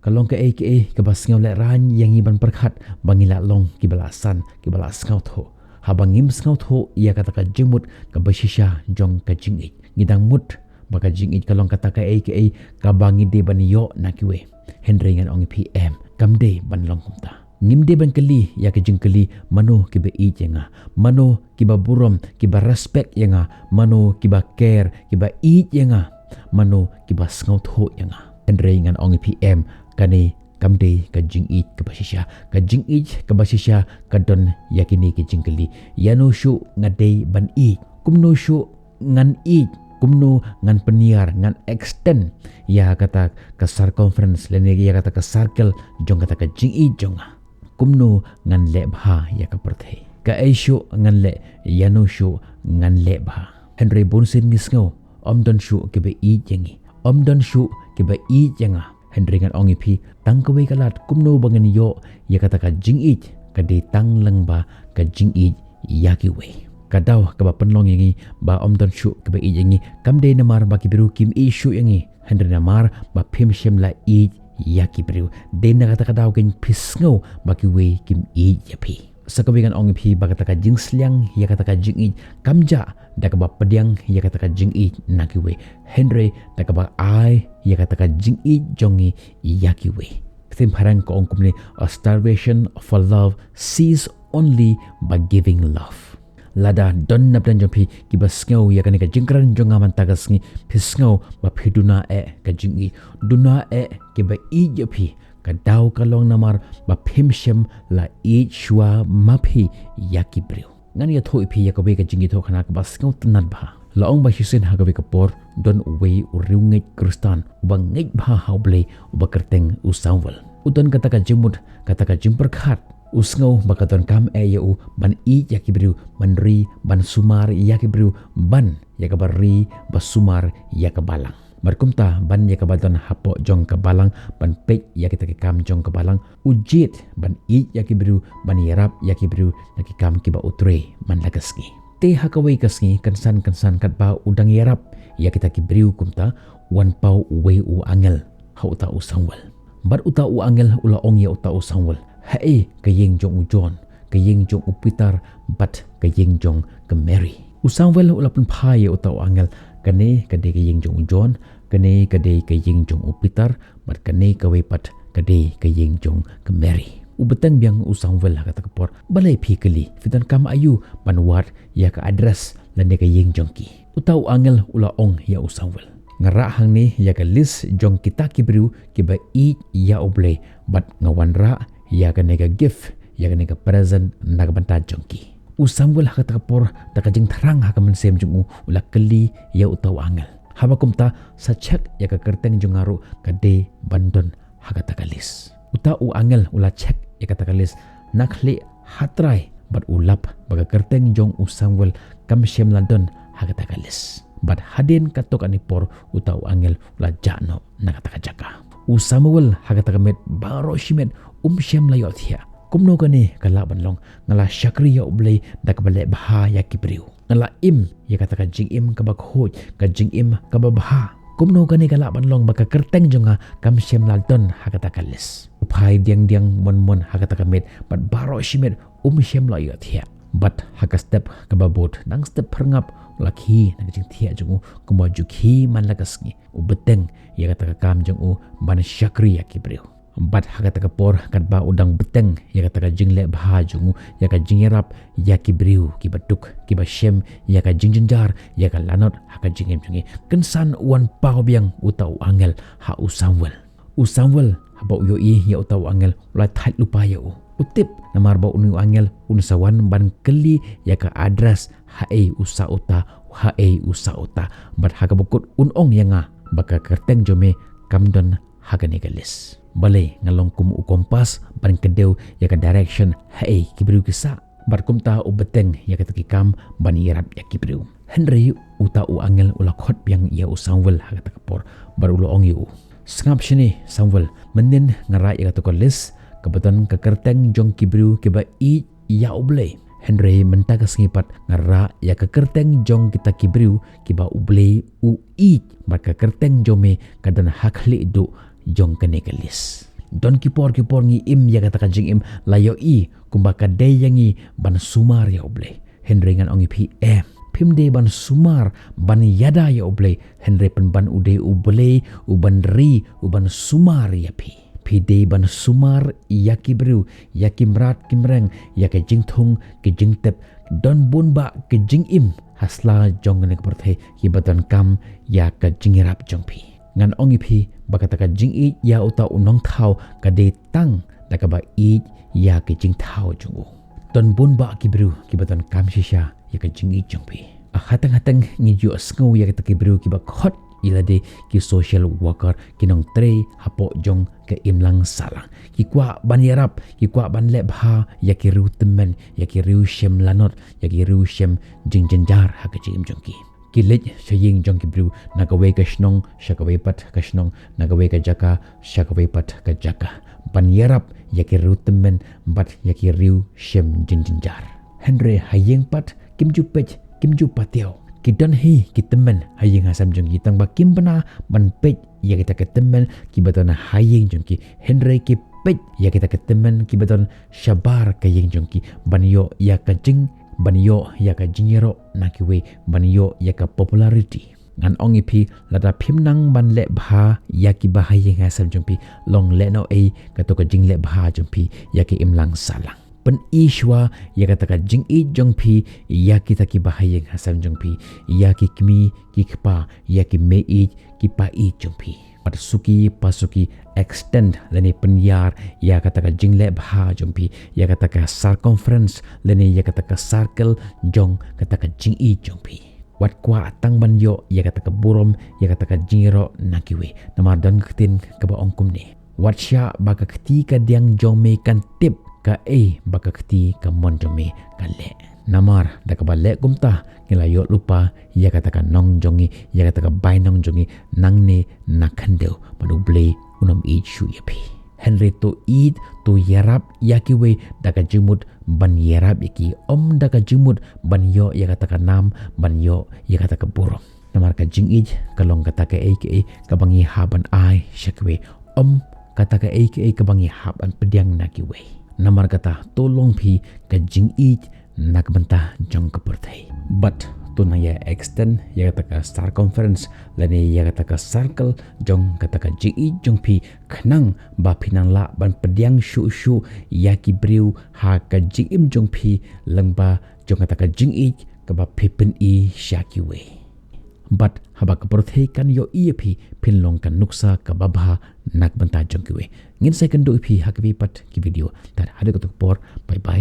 Kalong ke ke bas ngau le ran yang iban perkhat bangila long ki balasan ki balas ngau tho habang im ngau tho ia kata ka jemut ka basisha jong ka jingit ngidang mut baka jingit kalong kata ka ka bangi de ban yo nakiwe hendringan ong PM kamde ban long kumta ngimde ban keli ya ke jingkeli mano ki be jenga mano ki ba burom ki ba respect yenga mano ki ba care ki ba yenga mano ki ba ngau tho yenga hendringan ong PM kani kamde ka jingit ka basisha ka basisha ka don yakini ki jingkeli yano shu ngadei ban kumno shu ngan kumno ngan peniar ngan extend ya kata ka circumference lene ya kata ka circle jong kata ka jingit jonga kumno ngan le bha ya ka perthe ka shu ngan le yano shu ngan le bha Henry Bonsin ngisngo don shu ke be jengi don shu ke be jenga hendringan ongi pi tangkawe kalat kumno bangan yo ya kata ka jingit ka de tang lang ba ka jingit yakiwe kadaw ka ba penlong yangi ba don shu ka ba yangi kamde namar ba ki biru kim shu yangi hendrin namar ba phim shem la yaki biru de na kata kadaw ken pisngo ba ki we kim yapi sakawigan ongi pi ba kata ka jingsliang ya kata ka jingit kamja da ka ba pediang ya kata ka jingit nakiwe Henry da ka ba ai ya kata ka jingit jongi yakiwe tim parang ko ongkumni a starvation for love sees only by giving love lada don napdan jompi ki ba sngo ya ka jingkran jonga man tagas ngi pisngo ba phiduna ka jingi duna ki ba yapi kadaw kalong namar ba phimshem la shwa mapi yakibriu ngani ya thoi phi yakabe ka jingi tho khana ka bas ngau tanat bha laong ba hisen hagabe ka por don we uriungit kristan ba ngit bha hauble ba kerteng usawal udon kata ka jimut kata ka jimpar khat usngau ba kadon kam u ban yakibriu ban ri ban sumar yakibriu ban yakabari ba sumar yakabalang Markumta ban ya kabadon hapo jong kabalang ban pek ya kita kam jong kabalang ujit ban ya kibru ban yarap ya kibru na kam kiba utre man lagasngi te hakawai kasngi kansan kat ba udang yarap ya kita kibru kumta wan pau we u angel hauta usangwal bar uta u angel ula ong ya uta usangwal hae kayeng jong ujon kayeng jong upitar bat kayeng jong kemeri usangwal ula pun phai ya uta u angel kane kade ke yeng jong jon kane kade ke yeng jong upitar mat kane ka wepat kade ke yeng jong kemeri ubetang biang usang wel kata kapor balai phikeli fitan kam ayu panwat ya ka address lande ke yeng jong ki utau angel ula ong ya usang wel ngara hang ni ya ka list jong kita kibru ki ba ya oble bat ngawan ra ya ka nega gift ya ka nega present nagbanta jong ki usangwal haka takapor takajing tharang haka mensem jungu ula keli ya utaw angel haba kumta sa check ya ka kerteng jungaru kade bandon haka takalis uta u angel ula check ya ka takalis nakli hatrai bat ulap baga kerteng jong usangwal kam shem landon haka takalis bat hadin katok anipor uta u angel ula jano nakatakajaka usangwal haka takamet baro shimet shem layot hiya kumno kani kala banlong ngala syakri ya ublay da kabale baha ya kibriu ngala im ya kata ka jing im ka bakhoj ka jing im ka babha kumno kani kala banlong baka kerteng jonga kam shem lalton hakata kalis upai diang mon hakata kamet bat baro shimet shem la ya thia bat haka step ka babot nang step perngap laki nang jing thia jongu kumaju ki man lagasngi ubeteng ya kata ka kam jongu ban syakri ya kibriu bat hakata kapor kat ba udang beteng ya kata ka jingle bha jungu ya ka jingerap ya kibriu ki batuk ki bashem ya ka jingjenjar ya ka lanot haka jingem jungi kensan wan pau biang utau angel ha usangwel haba uyo ya utau angel la thait lupa ya utip namar ba unu angel unsawan ban keli ya ka address usa uta bat haka bukut unong yanga baka kerteng jome kamdon haka negalis balai ngalong kum u kompas ban kedeu ya ka direction kibriu kisa bar kumta u beteng ya ka takikam ban irap ya kibriu Henry uta u angel ula khot biang ya usangwel ha ka takapor bar ulo ong yu sngap shini sangwel menin ngara ya ka list kebeton ka kerteng jong kibriu ke ba ya uble Henry menta ka sengipat ngara ya ka kerteng jong kita kibriu ki ba uble bar ka kerteng jome kadan hakli du jong kanegalis don kipor ngi im ya kata jing im layo i kumbaka de yangi ban sumar ya oble Henry ngan ongi pi pim de ban sumar ban yada ya oble Henry pen ban ude uble uban ri uban sumar ya pi de ban sumar yaki bru yaki mrat kimreng ya ke jing thung ke jing tep don bun ba ke jing im hasla jong ne porthe ki badan kam ya ka jingirap jong pi ngan ongi pi bakata ka jing i ya uta unong thau ka de tang da ka ba i ya ke jing thau jong don bun ba ki bru ki badan kam shisha ya ka jing i jong pi a hatang ngi ju asngo ya ka ki bru ki ba khot ilade ki social worker kinong tre hapo jong ke imlang salang ki kwa ban yarap ki kwa ban le bha ya ki ru temen ya ki ru shem lanot ya ki ru shem jingjenjar ha ka jim jong ki lej shaying jong ki bru nagawe ka shnong shakawe pat ka shnong nagawe ka jaka shakawe pat ka jaka ban yarap ya ki ru temen bat ya ki ru shem jingjenjar Henry hayeng pat kimju pech kimju patio Kidan hi kitemen hayeng hasam jong kitang bakim bana ban pej ya kita ketemen ki batona hayeng jong ki Henry ki pej ya kita ketemen ki baton shabar kayeng jong ki banyo ya ka jing banyo ya ka jingero nakiwe banyo ya ka popularity ngan ongi pi lada phimnang ban le bha ya ki bahayeng hasam jong pi long le no e ka to ka jing le bha jong pi ya ki imlang salang pen ishwa ya kata ka jing i jong pi ya kita ki bahayeng hasam jong pi ya ki kmi ki kpa ya ki me i ki pa i jong pi pasuki extend leni penyar ya kata ka jing le bha jong pi ya kata ka circumference leni ya kata ka circle jong kata ka jing i jong pi wat kwa tang ban yo ya kata ka burom ya kata ka jingro nakiwe namar dan ketin ka ba ongkum ne wat sha baka kti ka diang jong me kan tip ka baka kti ka mon jong me ka le namar da ka ba le kumta kila yo lupa ya kata ka nong jongi ya kata ka bai nong jongi nang ne nakhandeu padu ble unam i shu ya pi Henry to eat to yarap yakiwe da ka jimut ban yarap iki da ka jimut ban yo ya kata ka nam ban yo ya kata ka burong namar ka jing ij kalong kata ka ka bangi haban ai shakwe kata ka ka bangi haban pediang nakiwe namar kata tolong pi ka jing ij nak bentah jong kepertai but tu na ya extend ya kata ka circumference lani ya kata ka circle jong kata ka jing ij jong pi khnang ba pinang la ban pediang shu ya ki briu ha ka jing im jong pi lengba jong kata ka jing ij ka ba pipen i shakiwe but haba kepertai kan yo pi pinlong kan nuksa ka babha nak bentah jong kiwe ngin second do pi hakbi pat ki video tar hade ko por bye bye